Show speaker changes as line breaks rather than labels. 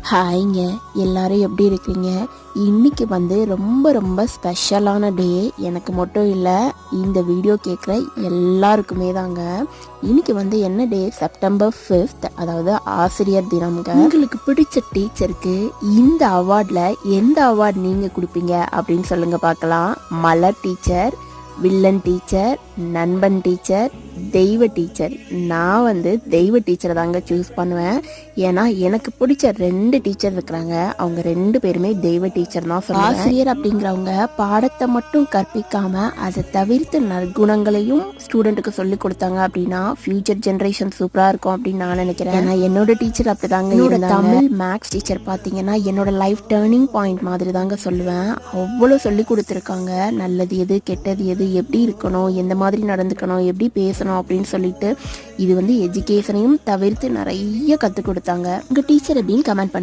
ஹாய்ங்க, எல்லாரும் எப்படி இருக்கீங்க? இன்னைக்கு ரொம்ப ரொம்ப ஸ்பெஷலான டே. எனக்கு மட்டும் இல்லை, இந்த வீடியோ கேட்குற எல்லாருக்குமே தாங்க. இன்னைக்கு என்ன டே? செப்டம்பர் 5th, அதாவது ஆசிரியர் தினம்ங்க. உங்களுக்கு பிடிச்ச டீச்சருக்கு இந்த அவார்டில் எந்த அவார்டு நீங்கள் கொடுப்பீங்க அப்படின்னு சொல்லுங்க பார்க்கலாம். மலர் டீச்சர், வில்லன் டீச்சர், நண்பன் டீச்சர், தெய்வ டீச்சர். நான் தெய்வ டீச்சரை தாங்க சூஸ் பண்ணுவேன். ஏன்னா எனக்கு பிடிச்ச 2 டீச்சர் இருக்கிறாங்க. அவங்க 2 பேருமே தெய்வ டீச்சர் தான் சொல்லுவேன். ஆசிரியர் அப்படிங்கிறவங்க பாடத்தை மட்டும் கற்பிக்காம அதை தவிர்த்து நற்குணங்களையும் ஸ்டூடெண்ட்டுக்கு சொல்லி கொடுத்தாங்க அப்படின்னா ஃபியூச்சர் ஜென்ரேஷன் சூப்பராக இருக்கும் அப்படின்னு நான் நினைக்கிறேன். ஏன்னா என்னோட டீச்சர் அப்படிதாங்க. என்னோட தமிழ் மேக்ஸ் டீச்சர் பார்த்தீங்கன்னா என்னோட லைஃப் டேர்னிங் பாயிண்ட் மாதிரி தாங்க சொல்லுவேன். அவ்வளோ சொல்லி கொடுத்துருக்காங்க. நல்லது எது, கெட்டது எது, எப்படி இருக்கணும், எந்த மாதிரி நடந்துக்கணும், எப்படி பேசணும் அப்படின்னு சொல்லிட்டு இது எஜுகேஷனையும் தவிர்த்து நிறைய கற்றுக் கொடுத்தாங்க. உங்கள் டீச்சர் அப்படின்னு கமெண்ட் பண்ணுங்க.